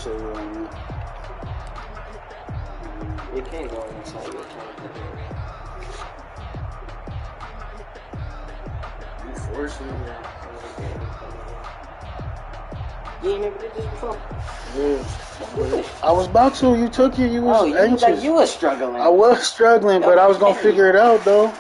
say you on that. You can't go inside your account. You forcing it? You ain't never did this before? Yeah. I was about to. You took it. You was anxious. Like you were struggling. I was struggling, but I was going to figure it out, though.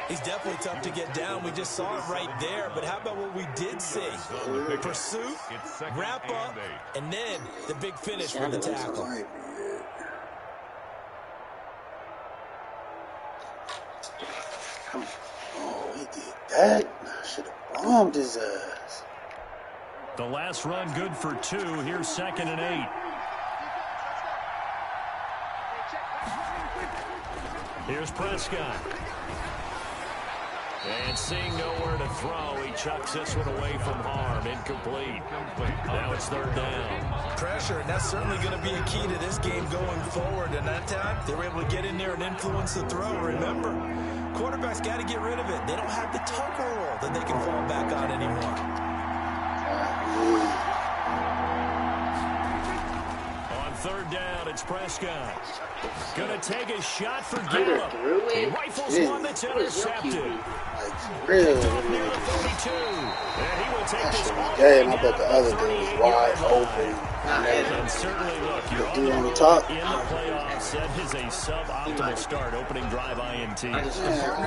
He's definitely tough to get down. We just saw it right there. But how about what we did see? Pursuit, wrap up, and then the big finish for the tackle. Oh, he did that. I should have bombed his ass. The last run good for 2. Here's 2nd and 8. Here's Prescott. And seeing nowhere to throw, he chucks this one away from harm. Incomplete. Now it's 3rd down. Pressure, and that's certainly going to be a key to this game going forward. And that time, they were able to get in there and influence the throw. Remember, quarterbacks got to get rid of it. They don't have the tugger roll that they can fall back on anymore. On 3rd down, it's Prescott. Gonna take a shot for Gallup. He rifles one that's intercepted. Really? Near the 32. And he will take this all game. I bet the other dude was wide open. And certainly, look, you're on the top in the playoffs. That is a suboptimal start. Opening drive INT.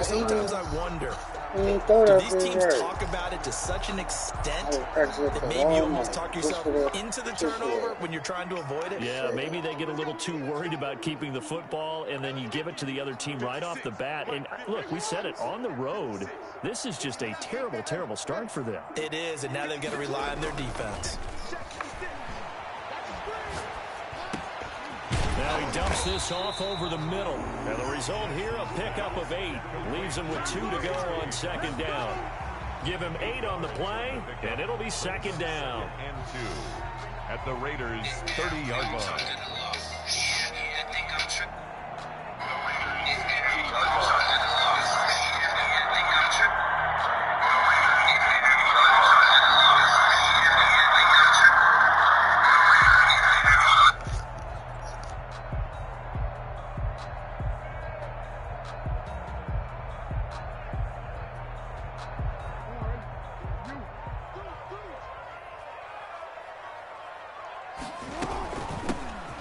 Sometimes I wonder, do these teams talk about it to such an extent that maybe you almost talk yourself into the turnover when you're trying to avoid it? Yeah, maybe they get a little too worried about keeping the football, and then you give it to the other team right off the bat. And look, we said it, on the road, this is just a terrible, terrible start for them. It is, and now they've got to rely on their defense. Now he dumps this off over the middle. And the result here, a pickup of 8. Leaves him with 2 to go on 2nd down. Give him 8 on the play, and it'll be 2nd down. And 2 at the Raiders' 30-yard line.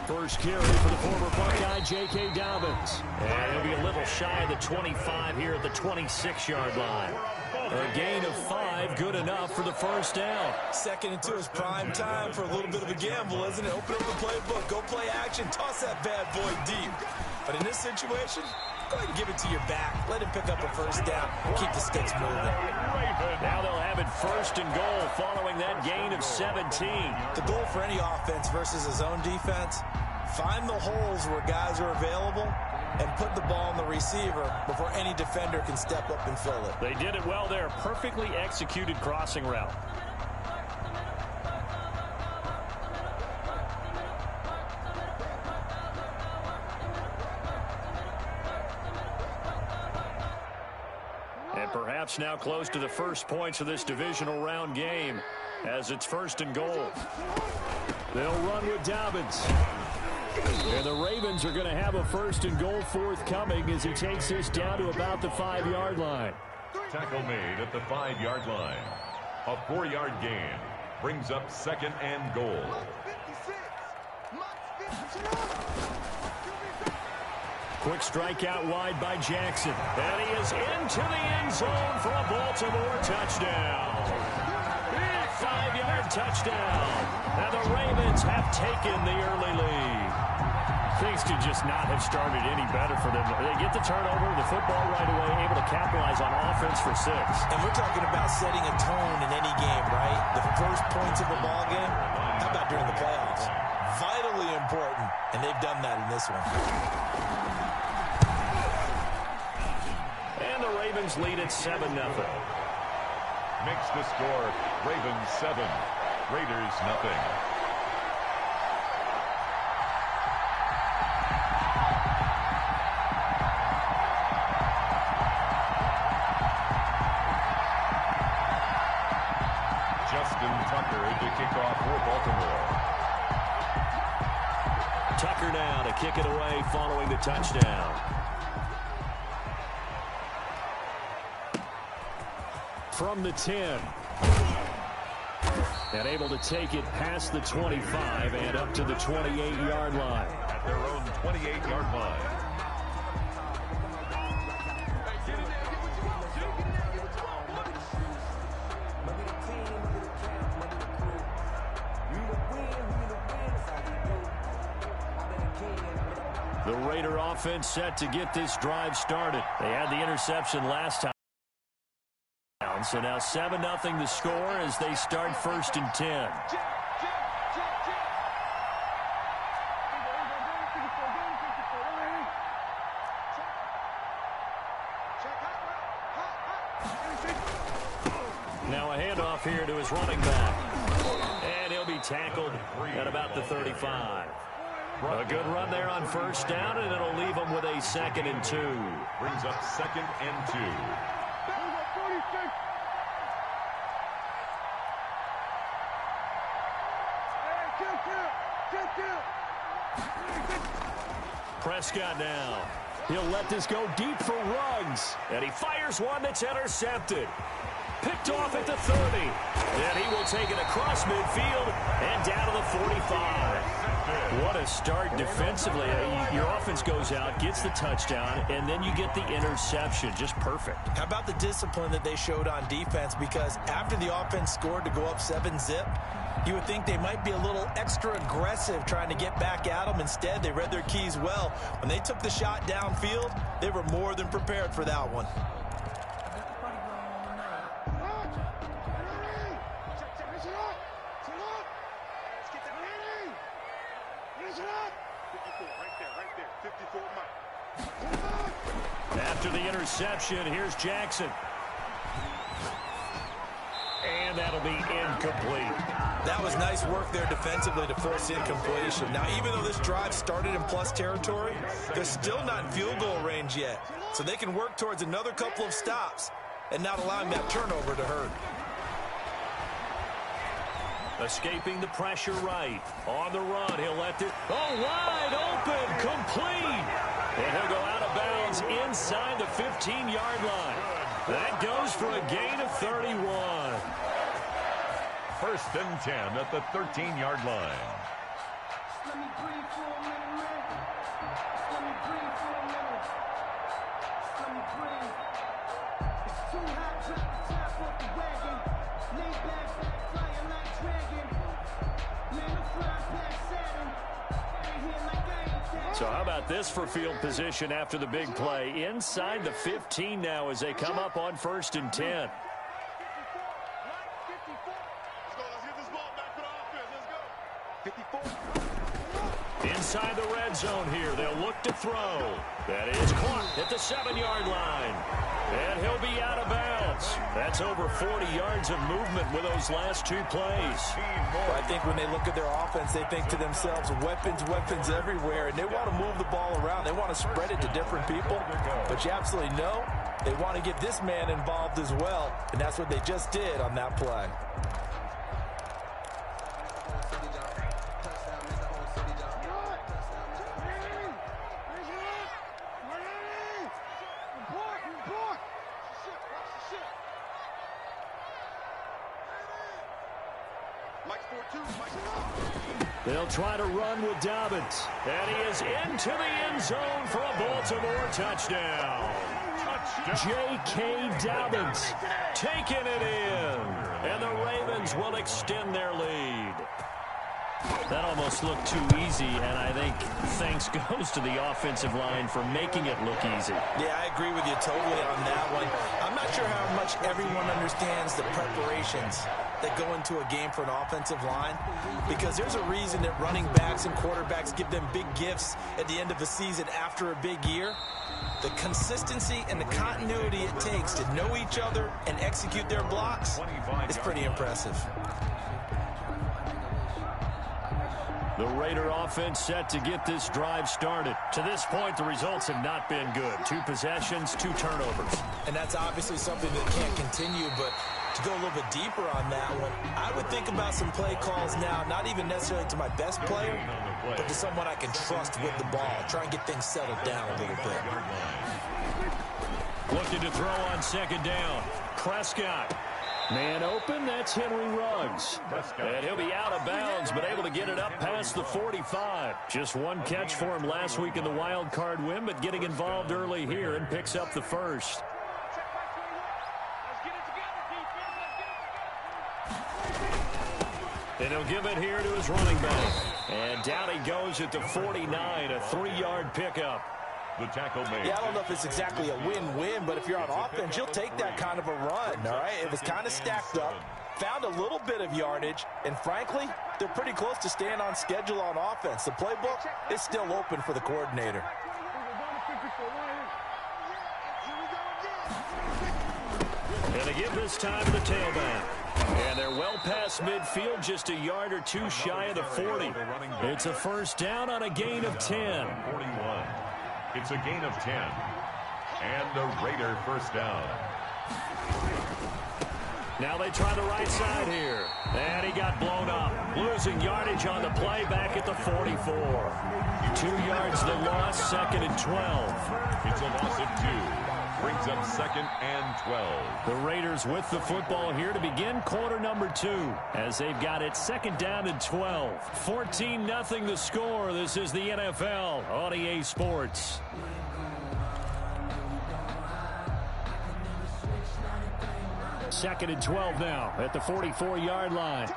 First carry for the former Buckeye, J.K. Dobbins. And he'll be a little shy of the 25 here at the 26-yard line. A gain of 5, good enough for the 1st down. 2nd and 2 is prime time for a little bit of a gamble, isn't it? Open up the playbook, go play action, toss that bad boy deep. But in this situation, go ahead and give it to your back. Let him pick up a 1st down. Keep the sticks moving. Now they'll have it 1st and goal following that gain of 17. The goal for any offense versus his own defense, find the holes where guys are available and put the ball on the receiver before any defender can step up and fill it. They did it well there. Perfectly executed crossing route. And perhaps now close to the first points of this divisional round game as it's 1st and goal. They'll run with Dobbins. And the Ravens are going to have a 1st and goal forthcoming as he takes this down to about the 5-yard line. Tackle made at the 5-yard line. A 4-yard gain brings up 2nd and goal. Quick strike out wide by Jackson. And he is into the end zone for a Baltimore touchdown. 5-yard touchdown. Now the Ravens have taken the early lead. Things could just not have started any better for them. They get the turnover, the football right away, able to capitalize on offense for 6. And we're talking about setting a tone in any game, right? The first points of a ball game. How about during the playoffs? Vitally important, and they've done that in this one. And the Ravens lead at 7-0. Makes the score Ravens 7, Raiders 0. Tucker now to kick it away following the touchdown. From the 10. And able to take it past the 25 and up to the 28-yard line. At their own 28-yard line. The Raider offense set to get this drive started. They had the interception last time. So now 7-0 the score as they start 1st and 10. Now a handoff here to his running back. And he'll be tackled at about the 35. A good run there on 1st down, and it'll leave them with a 2nd and 2. Brings up 2nd and 2. Prescott now. He'll let this go deep for Ruggs. And he fires one that's intercepted. Picked off at the 30. And he will take it across midfield and down to the 45. What a start defensively. Your offense goes out, gets the touchdown, and then you get the interception. Just perfect. How about the discipline that they showed on defense? Because after the offense scored to go up 7-zip, you would think they might be a little extra aggressive trying to get back at them. Instead, they read their keys well. When they took the shot downfield, they were more than prepared for that one. After the interception, here's Jackson. And that'll be incomplete. That was nice work there defensively to force incompletion. Now, even though this drive started in plus territory, they're still not in field goal range yet. So they can work towards another couple of stops and not allowing that turnover to hurt. Escaping the pressure right. On the run, he'll let it. Oh, wide open, complete. And he'll go out of bounds inside the 15-yard line. That goes for a gain of 31. 1st and 10 at the 13-yard line. Let me breathe for a minute, man. Let me breathe for a minute. Let me breathe. It's too hot, drop the top off the wagon. Lay back, flying like dragon. Man, I'm flying past Saturn. Ain't here like I ain't that. So how about this for field position after the big play? Inside the 15 now as they come up on 1st and 10. Inside the red zone here. They'll look to throw. That is caught at the 7-yard line. And he'll be out of bounds. That's over 40 yards of movement with those last 2 plays. Well, I think when they look at their offense, they think to themselves, weapons, weapons everywhere. And they want to move the ball around. They want to spread it to different people. But you absolutely know they want to get this man involved as well. And that's what they just did on that play. They'll try to run with Dobbins. And he is into the end zone for a Baltimore touchdown. J.K. Dobbins taking it in. And the Ravens will extend their lead. That almost looked too easy, and I think thanks goes to the offensive line for making it look easy. Yeah, I agree with you totally on that one. I'm not sure how much everyone understands the preparations that go into a game for an offensive line, because there's a reason that running backs and quarterbacks give them big gifts at the end of the season after a big year. The consistency and the continuity it takes to know each other and execute their blocks is pretty impressive. The Raider offense set to get this drive started. To this point, the results have not been good. 2 possessions, 2 turnovers. And that's obviously something that can't continue, but To go a little bit deeper on that one, I would think about some play calls now, not even necessarily to my best player, but to someone I can trust with the ball. Try and get things settled down a little bit. Looking to throw on second down. Prescott. Man open, that's Henry Ruggs. And he'll be out of bounds, but able to get it up past the 45. Just one catch for him last week in the wild card win, but getting involved early here and picks up the first. And he'll give it here to his running back. And down he goes at the 49, a 3-yard pickup. The tackle made. Yeah, I don't know if it's exactly a win-win, but if you're on offense, you'll take that kind of a run, all right? It was kind of stacked up, found a little bit of yardage, and frankly, they're pretty close to staying on schedule on offense. The playbook is still open for the coordinator. And they give this time to the tailback. And they're well past midfield, just a yard or two shy of the 40. It's a first down on a gain of 10. 41. It's a gain of 10. And a Raider first down. Now they try the right side here. And he got blown up. Losing yardage on the play back at the 44. 2 yards the loss, second and 12. It's a loss of 2. Brings up second and 12. The Raiders with the football here to begin quarter number 2 as they've got it second down and 12. 14-0 the score. This is the NFL on EA Sports. Second and 12 now at the 44-yard line.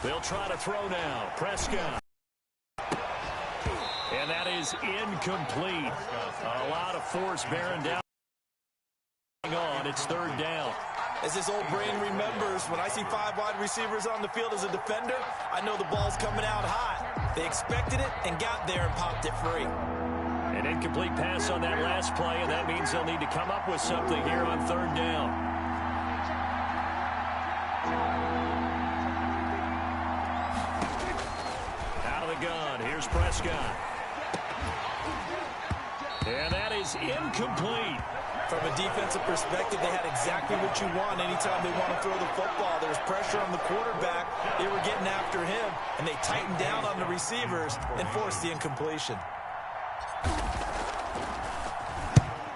They'll try to throw now. Prescott. And that is incomplete. A lot of force bearing down on. It's third down. As this old brain remembers, when I see 5 wide receivers on the field as a defender, I know the ball's coming out hot. They expected it and got there and popped it free. An incomplete pass on that last play, and that means they'll need to come up with something here on third down. Gun. Here's Prescott. And that is incomplete. From a defensive perspective, they had exactly what you want anytime they want to throw the football. There was pressure on the quarterback. They were getting after him, and they tightened down on the receivers and forced the incompletion.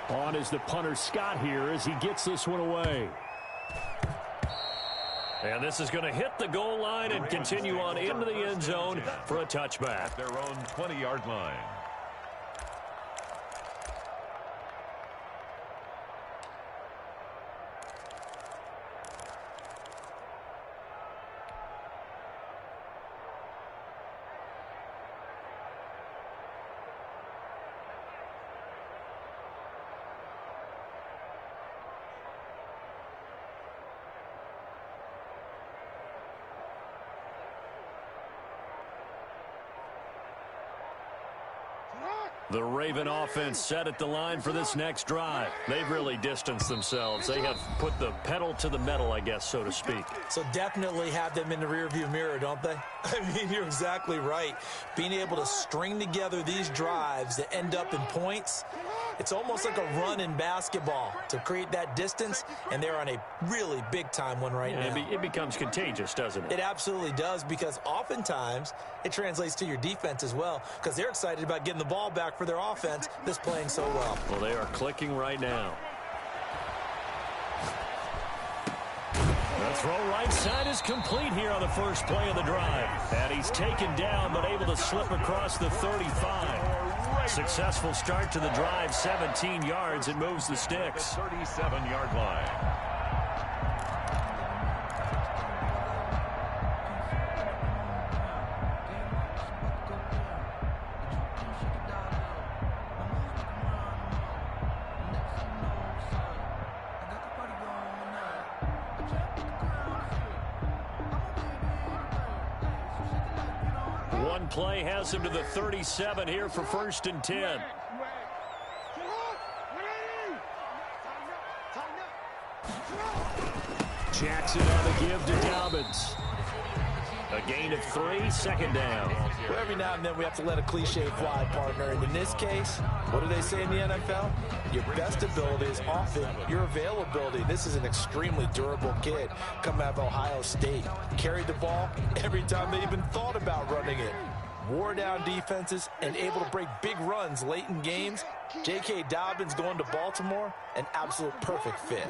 On is the punter Scott here as he gets this one away. And this is going to hit the goal line and continue on into the end zone for a touchback. Their own 20-yard line. The Raven offense set at the line for this next drive. They've really distanced themselves. They have put the pedal to the metal, I guess, so to speak. So definitely have them in the rearview mirror, don't they? I mean, you're exactly right. Being able to string together these drives that end up in points, it's almost like a run in basketball to create that distance, and they're on a really big-time one right now. It becomes contagious, doesn't it? It absolutely does, because oftentimes it translates to your defense as well, because they're excited about getting the ball back for their offense that's playing so well. Well, they are clicking right now. The throw right side is complete here on the first play of the drive. And he's taken down, but able to slip across the 35. Successful start to the drive, 17 yards. It moves the sticks. 37-yard line. One play has him to the 37 here for first and 10. Jackson on the give to Dobbins. A gain of 3, second down. Well, every now and then we have to let a cliche fly, partner. And in this case, what do they say in the NFL? Your best ability is often your availability. This is an extremely durable kid coming out of Ohio State. Carried the ball every time they even thought about running it. Wore down defenses and able to break big runs late in games. J.K. Dobbins going to Baltimore, an absolute perfect fit.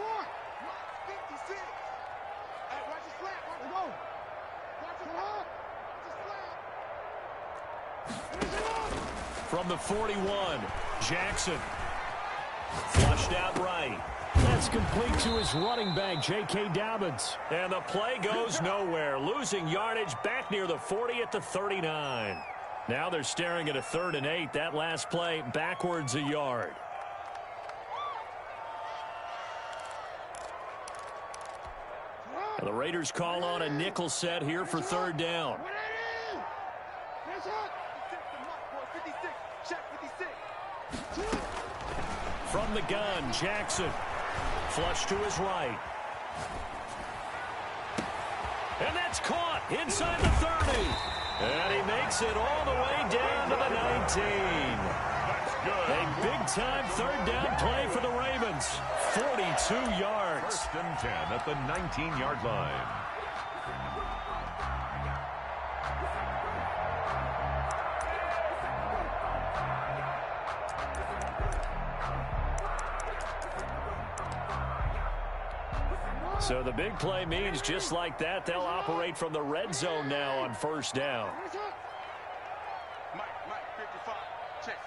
From the 41, Jackson. Flushed out right. That's complete to his running back, J.K. Dobbins. And the play goes nowhere. Losing yardage back near the 40 at the 39. Now they're staring at a 3rd and 8. That last play backwards a yard. And the Raiders call on a nickel set here for 3rd down. From the gun, Jackson. Flush to his right. And that's caught inside the 30. And he makes it all the way down to the 19. A big-time 3rd down play for the Ravens. 42 yards. 1st and 10 at the 19-yard line. So the big play means just like that, they'll operate from the red zone now on 1st down. Mike, 55, check.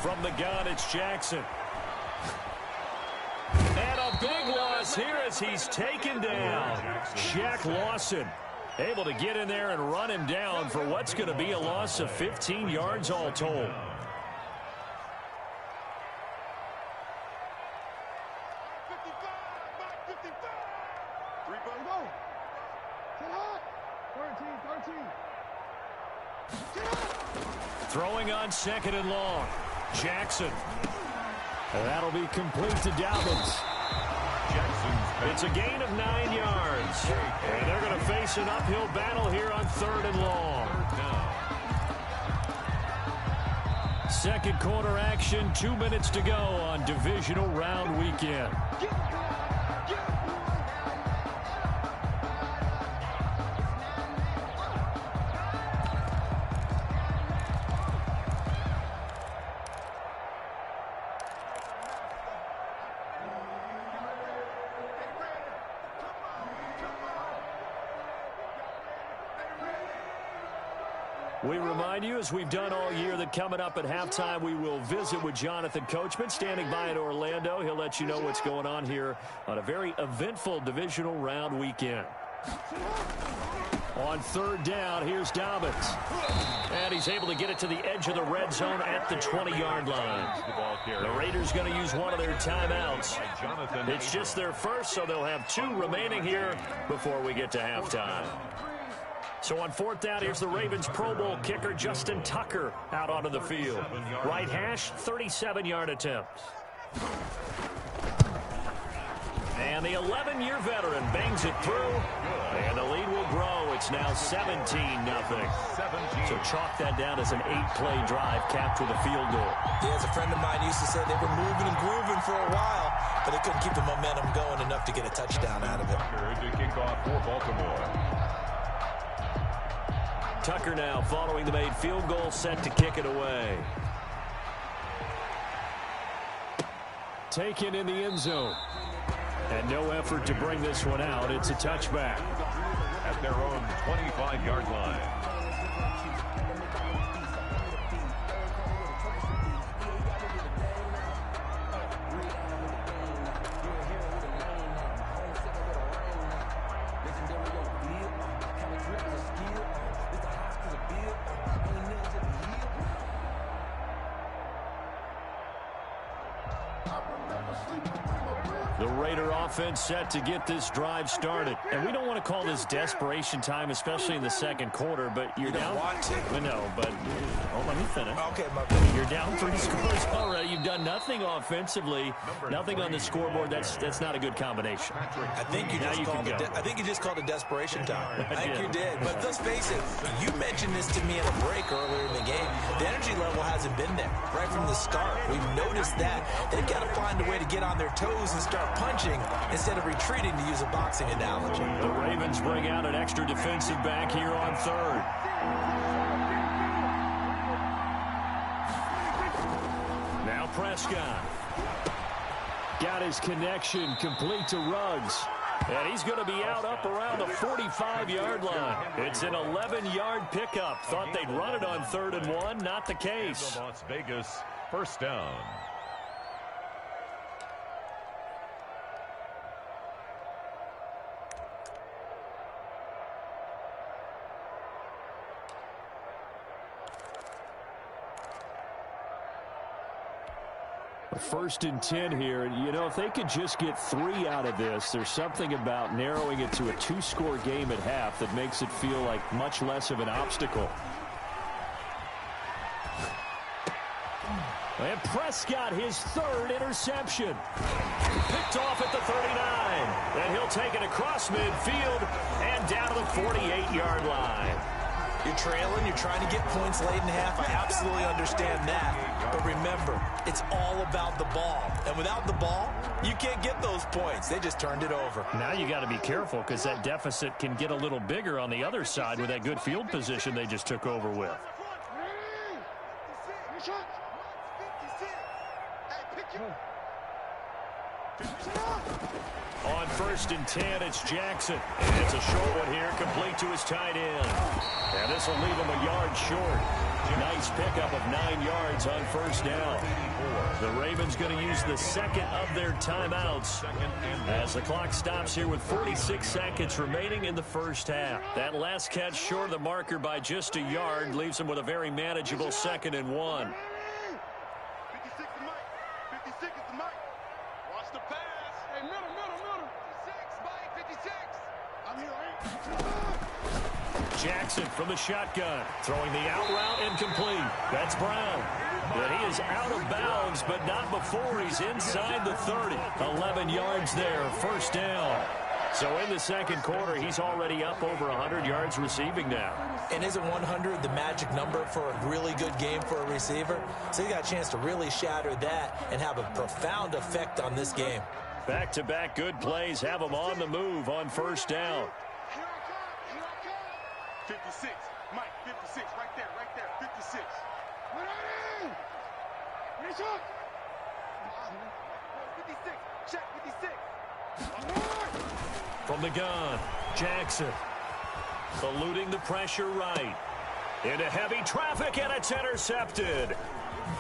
From the gun, it's Jackson. And a big loss here as he's taken down. Shaq Lawson able to get in there and run him down for what's going to be a loss of 15 yards all told. Throwing on 2nd and long. Jackson. And that'll be complete to Dobbins. It's a gain of 9 yards. And they're going to face an uphill battle here on 3rd and long. 2nd quarter action, 2 minutes to go on divisional round weekend. We remind you, as we've done all year, that coming up at halftime, we will visit with Jonathan Coachman, standing by in Orlando. He'll let you know what's going on here on a very eventful divisional round weekend. On 3rd down, here's Dobbins. And he's able to get it to the edge of the red zone at the 20-yard line. The Raiders going to use one of their timeouts. It's just their first, so they'll have 2 remaining here before we get to halftime. So on 4th down, here's the Ravens Pro Bowl kicker Justin Tucker out onto the field. Right hash, 37-yard attempt. And the 11-year veteran bangs it through, and the lead will grow. It's now 17-0. So chalk that down as an 8-play drive capped with a field goal. Yeah, as a friend of mine used to say, they were moving and grooving for a while, but they couldn't keep the momentum going enough to get a touchdown out of it. To kick off for Baltimore. Tucker now following the made field goal, set to kick it away. Taken in the end zone. And no effort to bring this one out. It's a touchback. At their own 25-yard line. The Raider offense set to get this drive started. And we don't want to call this desperation time, especially in the 2nd quarter, but you're down. Want to. No, but let me finish. Okay, You're down 3 scores already. You've done nothing offensively, nothing on the scoreboard. That's not a good combination. I think you just called it desperation time. I think you did. But let's face it, you mentioned this to me at a break earlier in the game. The energy level hasn't been there right from the start. We've noticed that. They've got to find a way to get on their toes and start punching instead of retreating, to use a boxing analogy. The Ravens bring out an extra defensive back here on third. Now Prescott. Got his connection complete to Ruggs. And he's going to be out up around the 45-yard line. It's an 11-yard pickup. Thought they'd run it on 3rd and 1. Not the case. Las Vegas, first down. First and 10 here, and you know, if they could just get 3 out of this, there's something about narrowing it to a 2-score game at half that makes it feel like much less of an obstacle. And Prescott, his 3rd interception. Picked off at the 39. And he'll take it across midfield and down to the 48-yard line. You're trailing, you're trying to get points late in half. I absolutely understand that. But remember, it's all about the ball. And without the ball, you can't get those points. They just turned it over. Now you got to be careful because that deficit can get a little bigger on the other side with that good field position they just took over with. On 1st and 10, it's Jackson. And it's a short one here, complete to his tight end. And this will leave him a yard short. Nice pickup of 9 yards on 1st down. The Ravens going to use the 2nd of their timeouts as the clock stops here with 46 seconds remaining in the first half. That last catch short of the marker by just a yard leaves them with a very manageable 2nd and 1. 56 to Mike. 56 is the Mike. Watch the pass. Hey, middle. 56, Mike, 56. I'm here, Jackson from the shotgun, throwing the out route incomplete. That's Brown. And he is out of bounds, but not before he's inside the 30. 11 yards there, 1st down. So in the 2nd quarter, he's already up over 100 yards receiving now. And isn't 100 the magic number for a really good game for a receiver? So he got a chance to really shatter that and have a profound effect on this game. Back-to-back good plays have him on the move on 1st down. 56. Mike, 56. Right there. 56. Finish up. 56. Check 56. From the gun, Jackson. Eluding the pressure right. Into heavy traffic, and it's intercepted.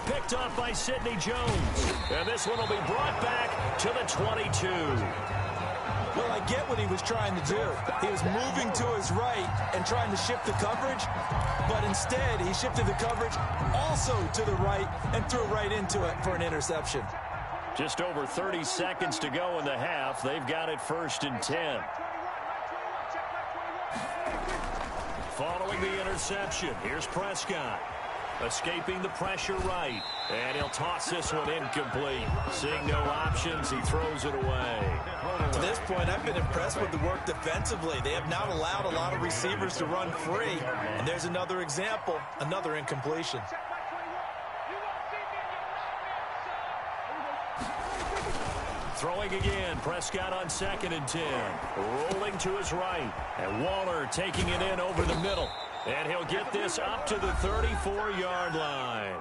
Picked off by Sidney Jones. And this one will be brought back to the 22. Well, I get what he was trying to do. He was moving to his right and trying to shift the coverage, but instead he shifted the coverage also to the right and threw right into it for an interception. Just over 30 seconds to go in the half. They've got it 1st and 10. Following the interception, here's Prescott. Escaping the pressure right. And he'll toss this one incomplete. Seeing no options, he throws it away. To this point, I've been impressed with the work defensively. They have not allowed a lot of receivers to run free. And there's another example, another incompletion. Throwing again, Prescott on 2nd and 10. Rolling to his right. And Waller taking it in over the middle. And he'll get this up to the 34-yard line.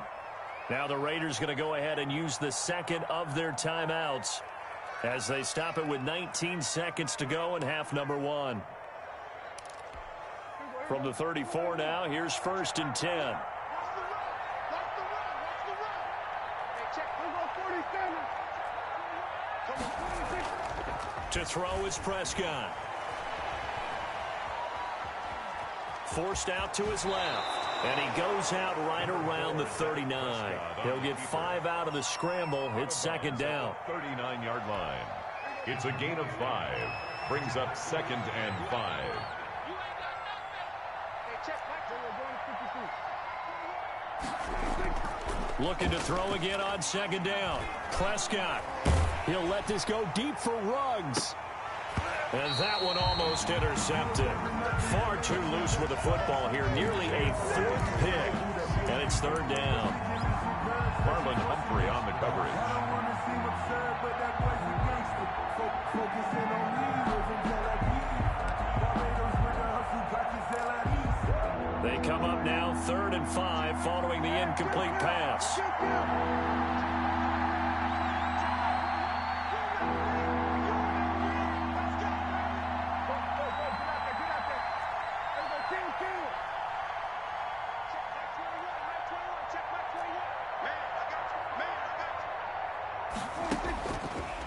Now the Raiders going to go ahead and use the 2nd of their timeouts as they stop it with 19 seconds to go in half number 1. From the 34 now, here's 1st and 10. To throw is Prescott. Forced out to his left. And he goes out right around the 39. He'll get 5 out of the scramble. It's 2nd down. 39-yard line. It's a gain of 5. Brings up 2nd and 5. Looking to throw again on second down. Prescott. He'll let this go deep for Ruggs. And that one almost intercepted. Far too loose with the football here. Nearly a fourth pick. And it's third down. Marlon Humphrey on the coverage. They come up now 3rd and 5 following the incomplete pass.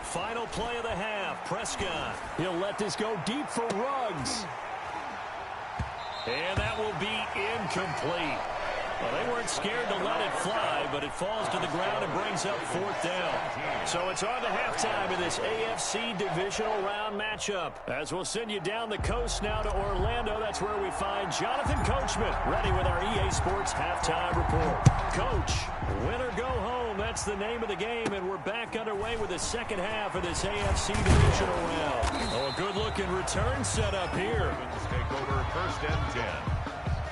Final play of the half. Prescott. He'll let this go deep for Ruggs. And that will be incomplete. Well, they weren't scared to let it fly, but it falls to the ground and brings up 4th down. So it's on to halftime in this AFC divisional round matchup. As we'll send you down the coast now to Orlando, that's where we find Jonathan Coachman, ready with our EA Sports halftime report. Coach, win or go home, that's the name of the game, and we're back underway with the second half of this AFC divisional round. Oh, a good-looking return set up here. Take over 1st and 10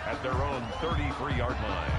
at their own 33-yard line.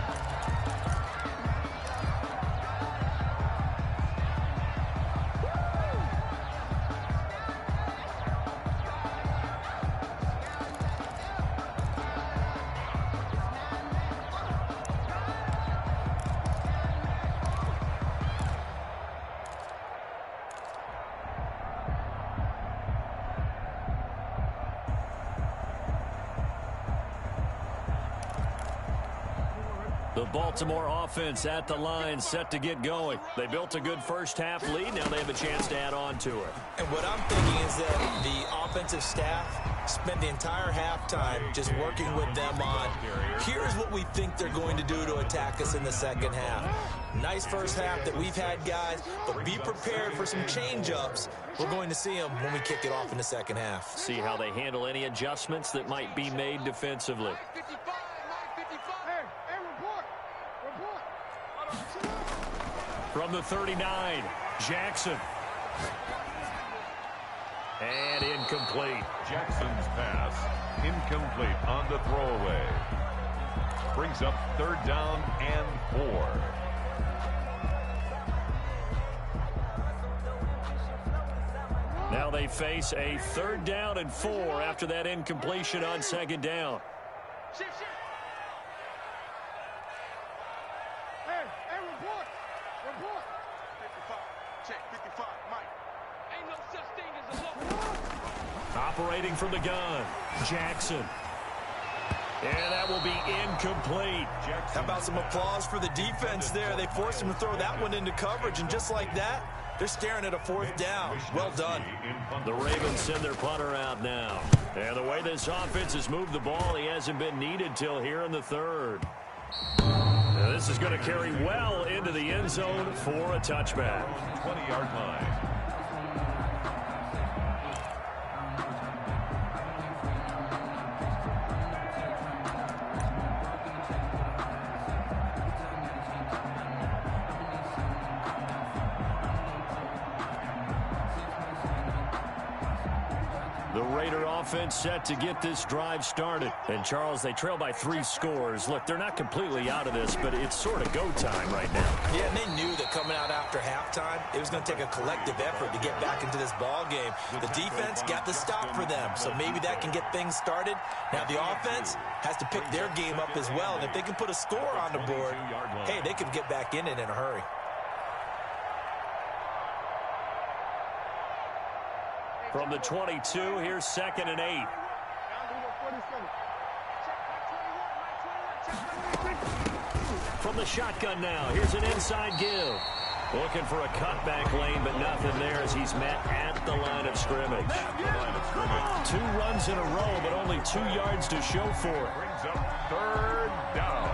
The Baltimore offense at the line, set to get going. They built a good first half lead. Now they have a chance to add on to it. And what I'm thinking is that the offensive staff spent the entire halftime just working with them on, here's what we think they're going to do to attack us in the second half. Nice first half that we've had, guys, but be prepared for some change-ups. We're going to see them when we kick it off in the second half. See how they handle any adjustments that might be made defensively. From the 39, Jackson. And incomplete. Jackson's pass incomplete on the throwaway. Brings up 3rd down and 4. Now they face a 3rd down and 4 after that incompletion on second down. Operating from the gun, Jackson. And that will be incomplete. How about some applause for the defense there? They forced him to throw that one into coverage, and just like that, they're staring at a 4th down. Well done. The Ravens send their punter out now. And the way this offense has moved the ball, he hasn't been needed till here in the 3rd. Now this is going to carry well into the end zone for a touchback. 20-yard line. The Raider offense set to get this drive started. And, Charles, they trail by 3 scores. Look, they're not completely out of this, but it's sort of go time right now. Yeah, and they knew that coming out after halftime, it was going to take a collective effort to get back into this ball game. The defense got the stop for them, so maybe that can get things started. Now the offense has to pick their game up as well, and if they can put a score on the board, hey, they could get back in it in a hurry. From the 22, here's 2nd and 8. From the shotgun now, here's an inside give. Looking for a cutback lane, but nothing there as he's met at the line of scrimmage. 2 runs in a row, but only 2 yards to show for it. Brings up 3rd down.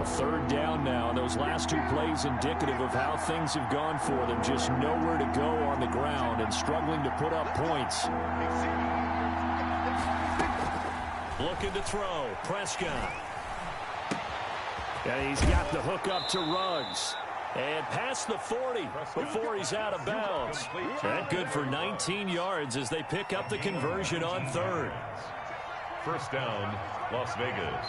3rd down now, and those last 2 plays indicative of how things have gone for them. Just nowhere to go on the ground and struggling to put up points. Looking to throw, Prescott. And he's got the hook up to Ruggs. And past the 40 before he's out of bounds. That good for 19 yards as they pick up the conversion on third. First down, Las Vegas.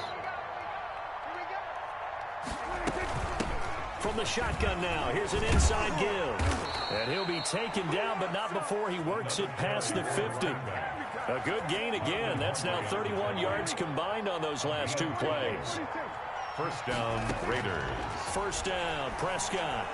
From the shotgun now, here's an inside give. And he'll be taken down, but not before he works it past the 50. A good gain again. That's now 31 yards combined on those last two plays. First down, Raiders. First down, Prescott.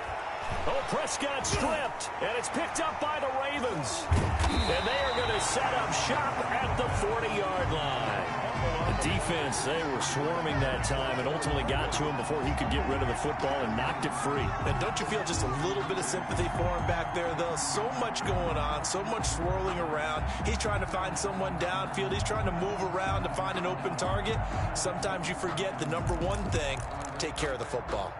Oh, Prescott stripped, and it's picked up by the Ravens. And they are going to set up shop at the 40-yard line. The defense, they were swarming that time and ultimately got to him before he could get rid of the football and knocked it free. And don't you feel just a little bit of sympathy for him back there, though? So much going on, so much swirling around. He's trying to find someone downfield. He's trying to move around to find an open target. Sometimes you forget the number one thing, take care of the football.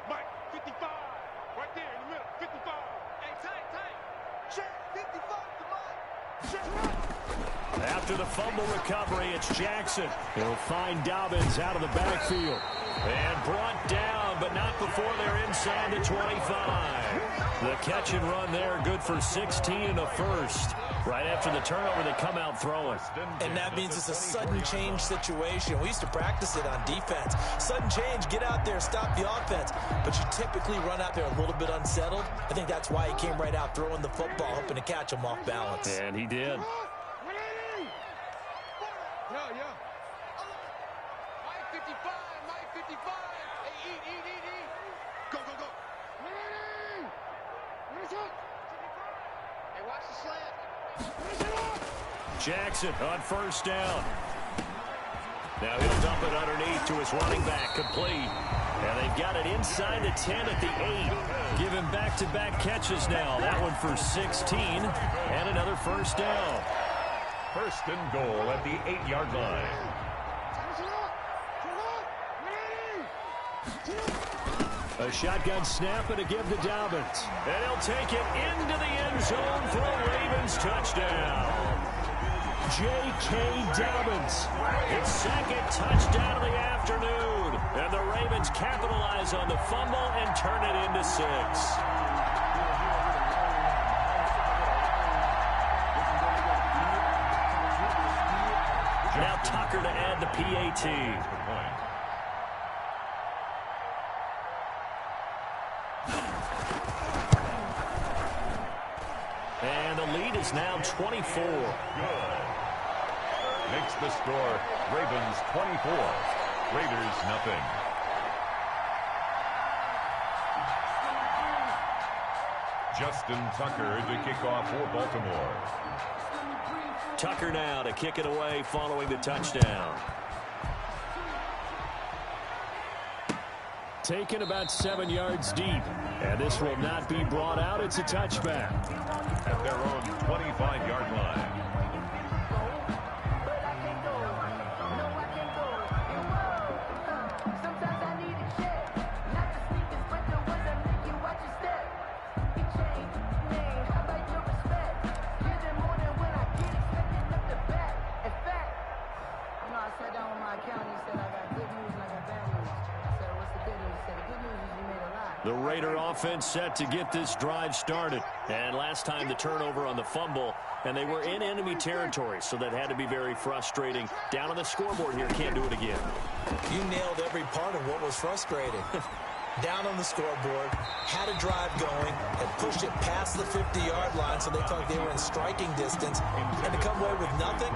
Mike, 55, right there in the middle, 55. Hey, tight. Check, 55 to Mike. Check. After the fumble recovery, it's Jackson. He'll find Dobbins out of the backfield. And brought down, but not before they're inside the 25. The catch and run there, good for 16 and a first. Right after the turnover, they come out throwing. And that means it's a sudden change situation. We used to practice it on defense. Sudden change, get out there, stop the offense. But you typically run out there a little bit unsettled. I think that's why he came right out throwing the football, hoping to catch him off balance. And he did. Yeah. Mike 55, Mike 55. Hey, eat. Go. Hey, watch the slant. Jackson on first down. Now he'll dump it underneath to his running back, complete. And they've got it inside the 10 at the 8. Give him back-to-back catches now. That one for 16 and another first down. First and goal at the 8-yard line. A shotgun snap and a give to Dobbins. And he'll take it into the end zone for a Ravens touchdown. J.K. Dobbins, his second touchdown of the afternoon. And the Ravens capitalize on the fumble and turn it into 6. Now Tucker to add the PAT. And the lead is now 24. Good. Makes the score Ravens 24, Raiders nothing. Justin Tucker to kick off for Baltimore. Tucker now to kick it away following the touchdown. Taken about 7 yards deep. And this will not be brought out. It's a touchback. At their own 25-yard line. The Raider offense set to get this drive started. And last time the turnover on the fumble, and they were in enemy territory, so that had to be very frustrating. Down on the scoreboard here, can't do it again. You nailed every part of what was frustrating. Down on the scoreboard, had a drive going, and pushed it past the 50-yard line so they thought they were in striking distance. And to come away with nothing,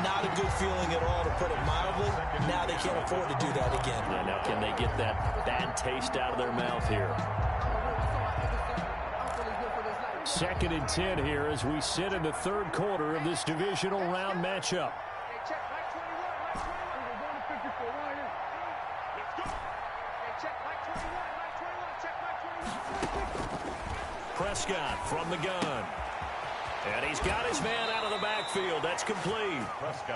not a good feeling at all, to put it mildly. Now they can't afford to do that again. Yeah, now can they get that bad taste out of their mouth here? 2nd and 10 here as we sit in the third quarter of this divisional round matchup. Prescott from the gun. And he's got his man out of the backfield. That's complete.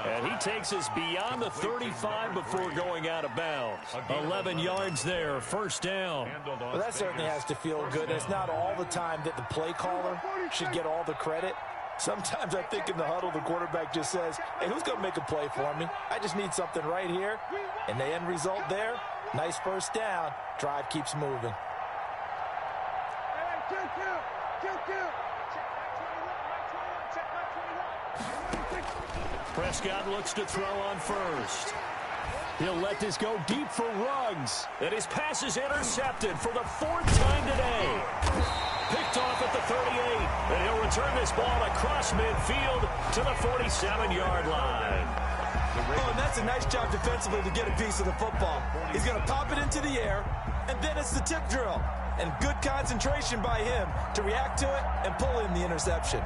And he takes us beyond the 35 before going out of bounds. 11 yards there, first down. Well, that certainly has to feel good. It's not all the time that the play caller should get all the credit. Sometimes I think in the huddle, the quarterback just says, hey, who's going to make a play for me? I just need something right here. And the end result there, nice first down. Drive keeps moving. Prescott looks to throw on first. He'll let this go deep for Ruggs. And his pass is intercepted for the 4th time today. Picked off at the 38. And he'll return this ball across midfield to the 47-yard line. Oh, and that's a nice job defensively to get a piece of the football. He's going to pop it into the air, and then it's the tip drill. And good concentration by him to react to it and pull in the interception.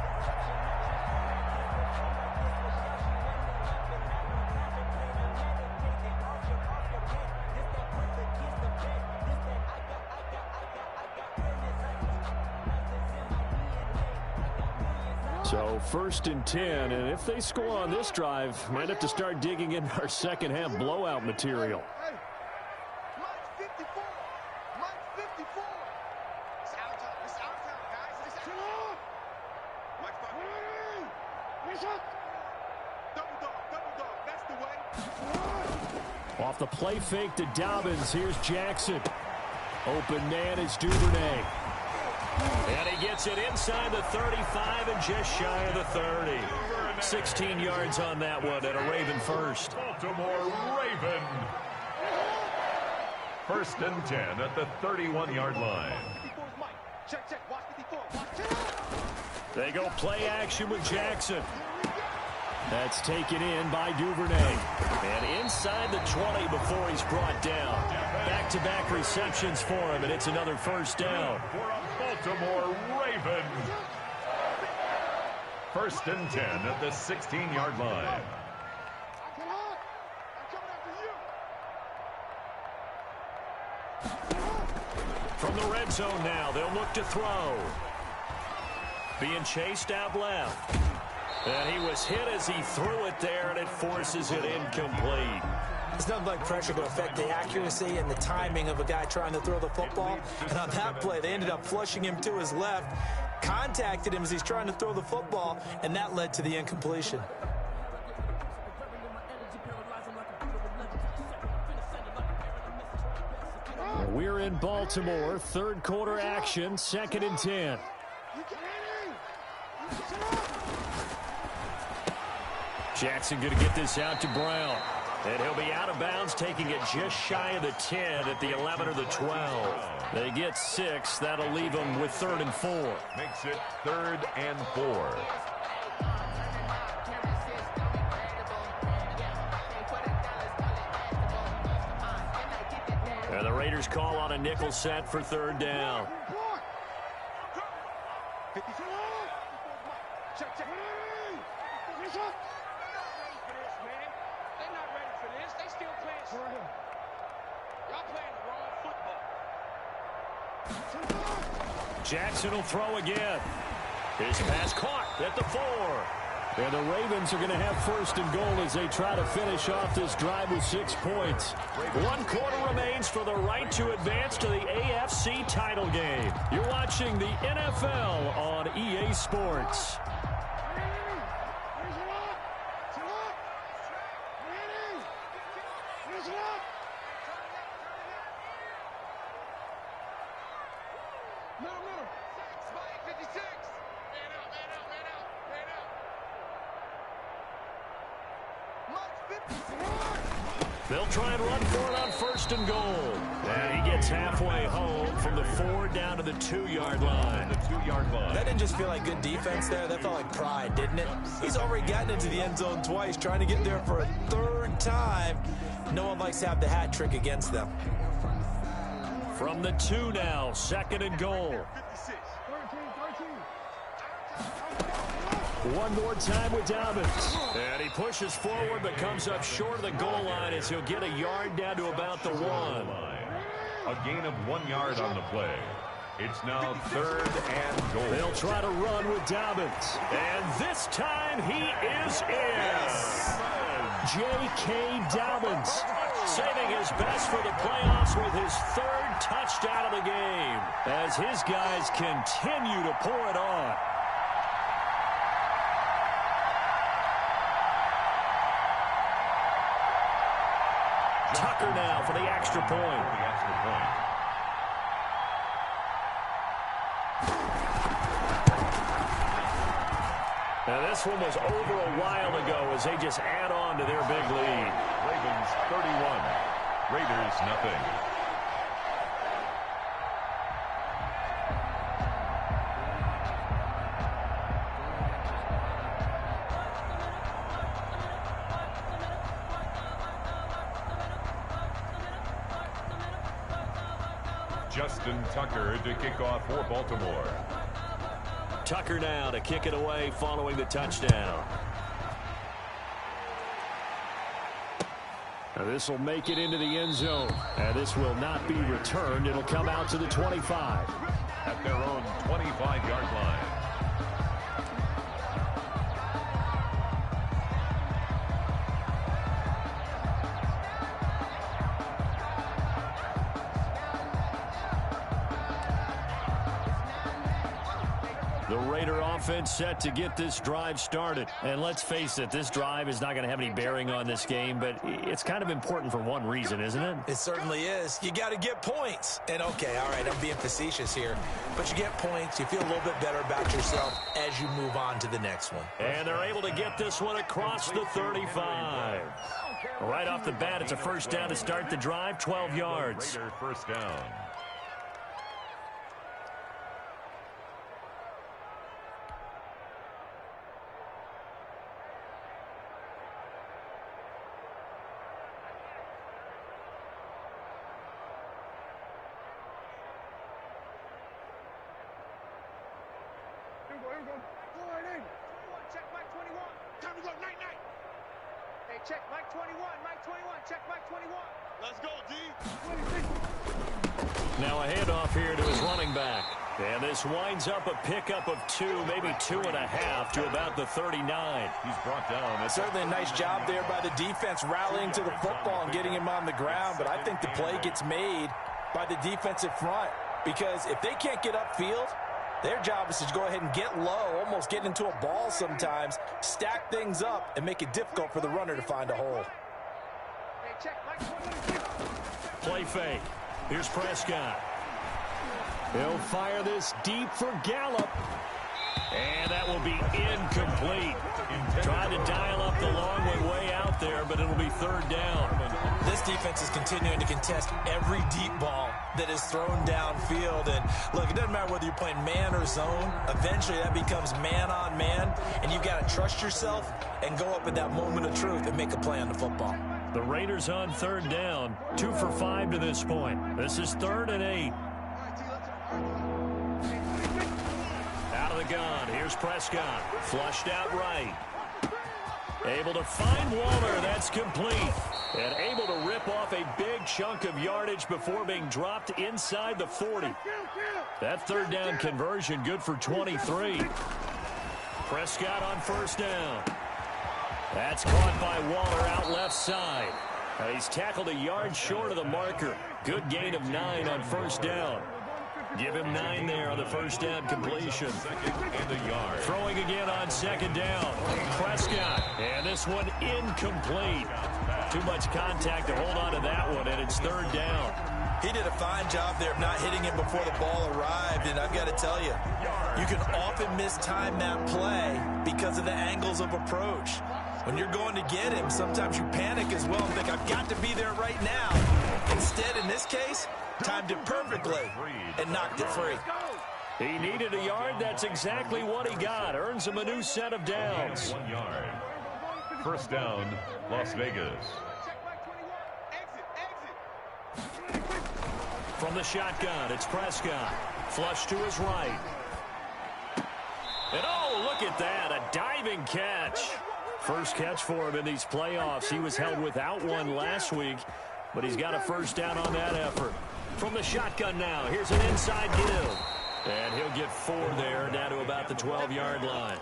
So 1st and 10, and if they score on this drive, might have to start digging in our second half blowout material. Off the play fake to Dobbins, here's Jackson. Open man is Duvernay. And he gets it inside the 35 and just shy of the 30. 16 yards on that one and a Raven first. Baltimore Raven. 1st and 10 at the 31-yard line. They go play action with Jackson. That's taken in by Duvernay. And inside the 20 before he's brought down. Back-to-back receptions for him, and it's another first down. For a Baltimore Raven. 1st and 10 at the 16-yard line. From the red zone now, they'll look to throw. Being chased out left. And he was hit as he threw it there, and it forces it incomplete. It's nothing like pressure to affect the accuracy and the timing of a guy trying to throw the football. And on that play, they ended up flushing him to his left, contacted him as he's trying to throw the football, and that led to the incompletion. We're in Baltimore, 3rd quarter action, 2nd and 10. Jackson going to get this out to Brown. And he'll be out of bounds, taking it just shy of the 10 at the 11 or the 12. They get 6. That'll leave them with 3rd and 4. Makes it 3rd and 4. And the Raiders call on a nickel set for 3rd down. Jackson will throw again. His pass caught at the 4. And the Ravens are going to have 1st and goal as they try to finish off this drive with 6 points. 1 quarter remains for the right to advance to the AFC title game. You're watching the NFL on EA Sports. They'll try and run for it on 1st and goal. And he gets halfway home from the 4 down to the 2-yard line. That didn't just feel like good defense there. That felt like pride, didn't it? He's already gotten into the end zone twice, trying to get there for a 3rd time. No one likes to have the hat trick against them. From the 2 now, 2nd and goal. One more time with Dobbins. And he pushes forward but comes up short of the goal line as he'll get a yard down to about the 1. A gain of 1 yard on the play. It's now 3rd and goal. They'll try to run with Dobbins. And this time he is in. J.K. Dobbins saving his best for the playoffs with his 3rd touchdown of the game as his guys continue to pour it on. Tucker now for the extra point. Now this one was over a while ago as they just add on to their big lead. Ravens 31, Raiders nothing. Justin Tucker to kick off for Baltimore. Tucker now to kick it away following the touchdown. Now this will make it into the end zone. And this will not be returned. It'll come out to the 25. At their own 25-yard line. The Raider offense set to get this drive started. And let's face it, this drive is not going to have any bearing on this game, but it's kind of important for one reason, isn't it? It certainly is. You got to get points. And okay, all right, I'm being facetious here, but you get points, you feel a little bit better about yourself as you move on to the next one. And they're able to get this one across the 35. Right off the bat, it's a first down to start the drive, 12 yards. Raider first down. Check Mike 21. Time to go, night, night. Hey, check Mike 21. Mike 21. Check Mike 21. Let's go, D. Now a handoff here to his running back. And this winds up a pickup of 2, maybe 2.5 to about the 39. He's brought down. Certainly a nice job there by the defense rallying to the football and getting him on the ground, but I think the play gets made by the defensive front because if they can't get upfield, their job is to go ahead and get low, almost get into a ball sometimes, stack things up, and make it difficult for the runner to find a hole. Hey, check Mike 21. Play fake. Here's Prescott. He'll fire this deep for Gallup. And that will be incomplete. Trying to dial up the long way out there, but it'll be 3rd down. This defense is continuing to contest every deep ball that is thrown downfield. And look, it doesn't matter whether you're playing man or zone. Eventually that becomes man on man. And you've got to trust yourself and go up at that moment of truth and make a play on the football. The Raiders on 3rd down. 2 for 5 to this point. This is 3rd and 8. Out of the gun. Here's Prescott. Flushed out right. Able to find Waller. That's complete. And able to rip off a big chunk of yardage before being dropped inside the 40. That 3rd down conversion good for 23. Prescott on 1st down. That's caught by Waller out left side. He's tackled a yard short of the marker. Good gain of 9 on 1st down. Give him 9 there on the 1st down completion. 2nd and a yard. Throwing again on 2nd down. Prescott. And this one incomplete. Too much contact to hold on to that one, and it's 3rd down. He did a fine job there of not hitting him before the ball arrived, and I've got to tell you, you can often mistime that play because of the angles of approach. When you're going to get him, sometimes you panic as well and think, I've got to be there right now. Instead, in this case, timed it perfectly and knocked it free. He needed a yard. That's exactly what he got. Earns him a new set of downs. 1 yard. 1st down, Las Vegas. Check Mike 21. Exit. From the shotgun, it's Prescott. Flush to his right. And oh, look at that. A diving catch. First catch for him in these playoffs. He was held without one last week, but he's got a 1st down on that effort. From the shotgun now. Here's an inside give. And he'll get 4 there, down to about the 12-yard line.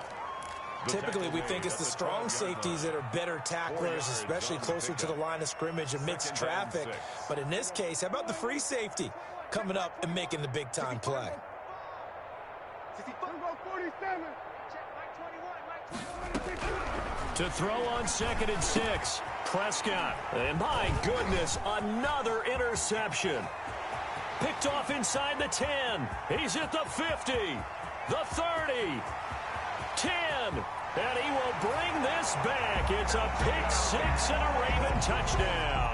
Typically, we think it's the strong safeties that are better tacklers, especially closer to the line of scrimmage amidst traffic. But in this case, how about the free safety coming up and making the big-time play? To throw on 2nd and 6, Prescott. And my goodness, another interception. Picked off inside the 10. He's at the 50, the 30, 10. And he will bring this back. It's a pick 6 and a Raven touchdown.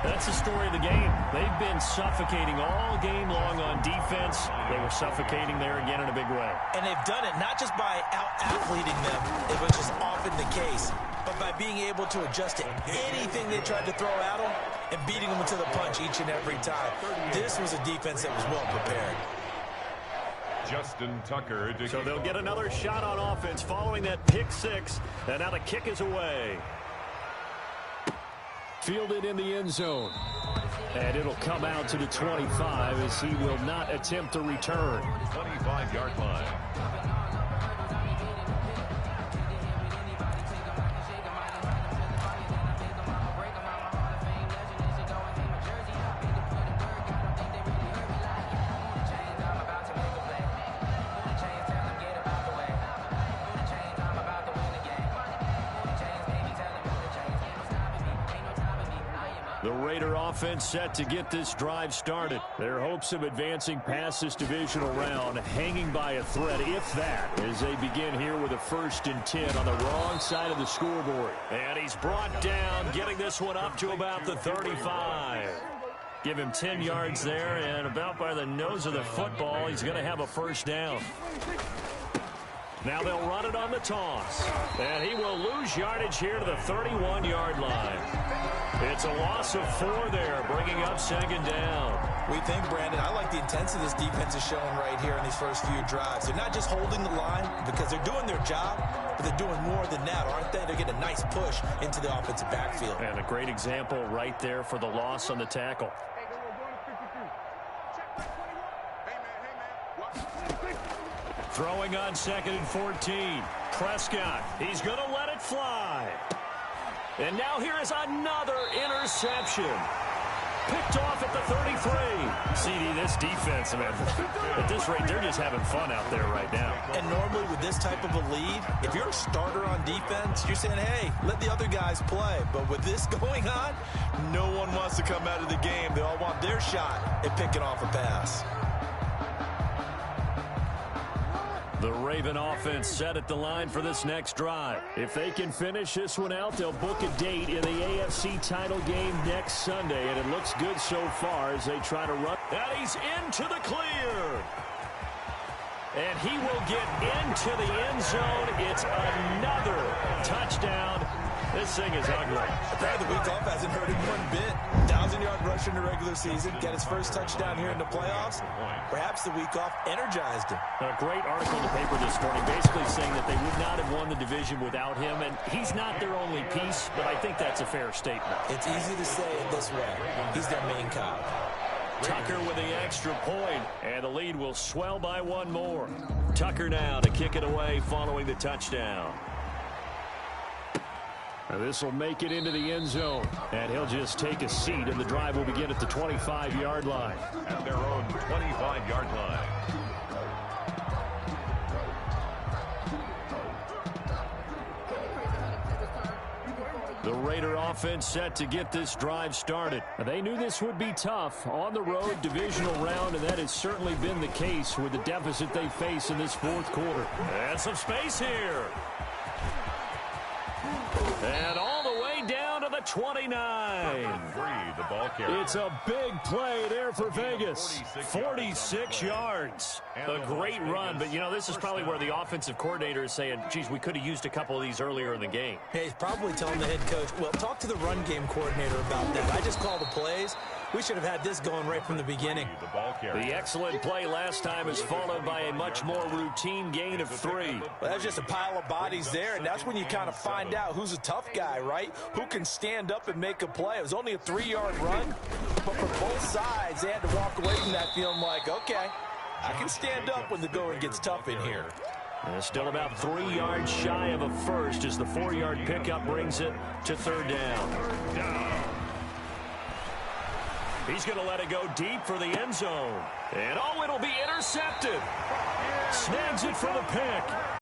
That's the story of the game. They've been suffocating all game long on defense. They were suffocating there again in a big way. And they've done it not just by out-athleting them, which is often the case, but by being able to adjust to anything they tried to throw at them and beating them to the punch each and every time. This was a defense that was well prepared. Justin Tucker. So they'll get another shot on offense following that pick 6. And now the kick is away. Fielded in the end zone. And it'll come out to the 25 as he will not attempt to return. 25-yard line. The Raider offense set to get this drive started. Their hopes of advancing past this divisional round hanging by a thread, if that, as they begin here with a 1st and 10 on the wrong side of the scoreboard. And he's brought down, getting this one up to about the 35. Give him 10 yards there, and about by the nose of the football, he's going to have a 1st down. Now they'll run it on the toss. And he will lose yardage here to the 31-yard line. It's a loss of 4 there, bringing up 2nd down. We think, Brandon, I like the intensity this defense is showing right here in these first few drives. They're not just holding the line because they're doing their job, but they're doing more than that, aren't they? They're getting a nice push into the offensive backfield. And a great example right there for the loss on the tackle. Throwing on 2nd and 14. Prescott, he's going to let it fly. And now here is another interception. Picked off at the 33. CD, this defense, man, at this rate, they're just having fun out there right now. And normally with this type of a lead, if you're a starter on defense, you're saying, hey, let the other guys play. But with this going on, no one wants to come out of the game. They all want their shot at picking off a pass. The Raven offense set at the line for this next drive. If they can finish this one out, they'll book a date in the AFC title game next Sunday, and it looks good so far as they try to run. And he's into the clear. And he will get into the end zone. It's another touchdown. This thing is ugly. The week off hasn't hurt him one bit. 1,000-yard rush in the regular season. Got his first touchdown here in the playoffs. Perhaps the week off energized him. A great article in the paper this morning basically saying that they would not have won the division without him. And he's not their only piece, but I think that's a fair statement. It's easy to say it this way. He's their main cog. Tucker with the extra point, and the lead will swell by 1 more. Tucker now to kick it away following the touchdown. This will make it into the end zone, and he'll just take a seat, and the drive will begin at the 25-yard line. At their own 25-yard line. The Raider offense set to get this drive started. They knew this would be tough on the road divisional round, and that has certainly been the case with the deficit they face in this 4th quarter. And some space here. And all the way down to the 29. The ball carrier. It's a big play there for Vegas. 46 yards. A great run, but, you know, this is probably where the offensive coordinator is saying, geez, we could have used a couple of these earlier in the game. Hey, he's probably telling the head coach, well, talk to the run game coordinator about that. I just call the plays. We should have had this going right from the beginning. The ball carrier. The excellent play last time is followed by a much more routine gain of 3. Well, that's just a pile of bodies there, and that's when you kind of find out who's a tough guy, right? Who can stand up and make a play. It was only a 3-yard run, but for both sides, they had to walk away from that feeling like, okay, I can stand up when the going gets tough in here. Still about 3 yards shy of a first as the 4-yard pickup brings it to 3rd down. He's going to let it go deep for the end zone. And, oh, it'll be intercepted. Snags it for the pick.